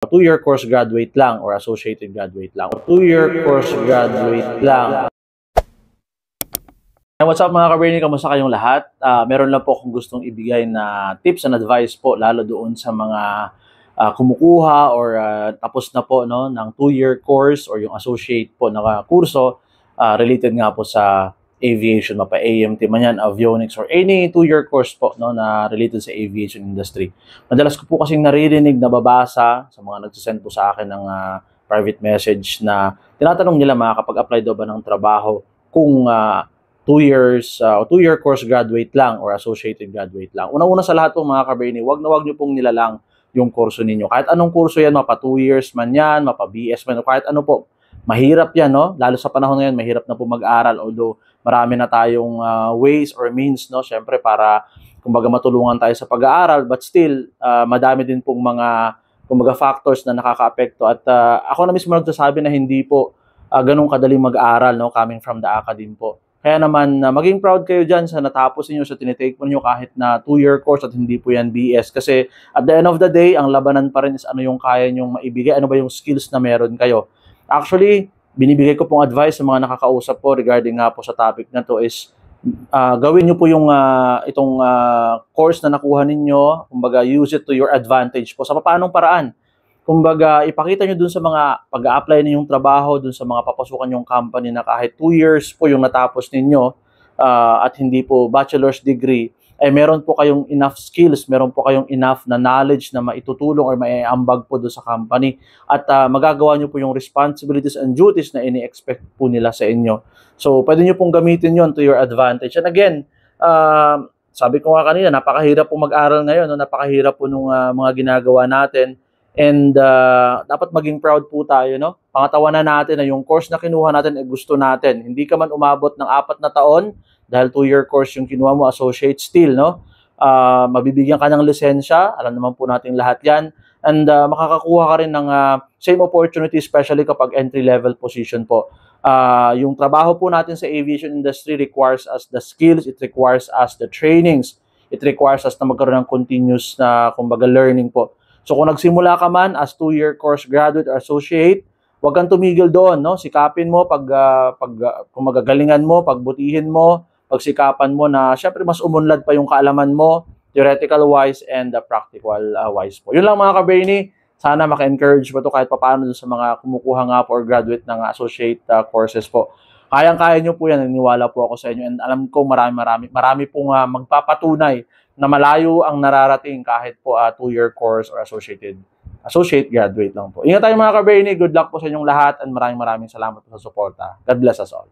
2-year course graduate lang or associated graduate lang. 2-year course graduate lang. And what's up mga ka-Bernie? Kamusta kayong lahat? Meron lang po akong gustong ibigay na tips and advice po lalo doon sa mga kumukuha or tapos na po no, ng 2-year course or yung associate po na kurso related nga po sa aviation, mapa AMT man yan, avionics, or any 2-year course po no, na related sa aviation industry. Madalas ko po kasing naririnig, nababasa sa mga nagsisend po sa akin ng private message na tinatanong nila makakapag-apply daw ba ng trabaho kung 2-year course graduate lang or associated graduate lang. Una-una sa lahat po mga ka-Bernie, wag niyo pong nilalang yung kurso ninyo. Kahit anong kurso yan, mapa 2 years man yan, mapa BS man, kahit ano po, mahirap yan, no? Lalo sa panahon ngayon, mahirap na po mag-aral, although marami na tayong ways or means, no? Syempre, para kumbaga matulungan tayo sa pag-aaral, but still, madami din pong mga kumbaga factors na nakaka-apekto. At ako na mismo nagsasabi na hindi po ganun kadaling mag-aral, no? Coming from the academe po. Kaya naman, maging proud kayo dyan sa natapos niyo, sa tinitake mo niyo kahit na 2-year course at hindi po yan BS. Kasi at the end of the day, ang labanan pa rin is ano yung kaya nyong maibigay, ano ba yung skills na meron kayo. Actually, binibigay ko pong advice sa mga nakakausap po regarding nga po sa topic na to is gawin nyo po yung itong course na nakuha ninyo, kumbaga use it to your advantage po. Sa paanong paraan? Kumbaga, ipakita nyo dun sa mga pag-a-apply ninyong trabaho, dun sa mga papasukan yung company na kahit 2 years po yung natapos ninyo at hindi po bachelor's degree, ay meron po kayong enough skills, meron po kayong enough na knowledge na maitutulong or maiambag po doon sa company at magagawa nyo po yung responsibilities and duties na ini-expect po nila sa inyo. So, pwede nyo pong gamitin yon to your advantage. And again, sabi ko nga kanina, napakahirap po mag-aral ngayon, no? Napakahirap po nung mga ginagawa natin. And dapat maging proud po tayo, no? Pangatawanan natin na yung course na kinuha natin ay gusto natin. Hindi ka man umabot ng 4 na taon dahil 2-year course yung kinuha mo, associate still, no? Mabibigyan ka ng lisensya, alam naman po natin lahat yan. And makakakuha ka rin ng same opportunity, especially kapag entry-level position po. Yung trabaho po natin sa aviation industry requires us the skills, it requires us the trainings, it requires us na magkaroon ng continuous na, kumbaga, learning po. So kung nagsimula ka man as 2-year course graduate or associate, huwag kang tumigil doon, no? Sikapin mo kung magagalingan mo, pagbutihin mo, pagsikapan mo na syempre mas umunlad pa yung kaalaman mo, theoretical wise and practical wise po. Yun lang mga ka-Bernie, sana maka-encourage mo to kahit papaano sa mga kumukuha nga po or graduate ng associate courses po. Kayang-kaya nyo po yan, naniniwala po ako sa inyo, and alam ko marami pong magpapatunay na malayo ang nararating kahit po 2-year course or associate graduate lang po. Ingat tayo mga ka-Bernie, good luck po sa inyong lahat, and maraming salamat po sa suporta. God bless us all.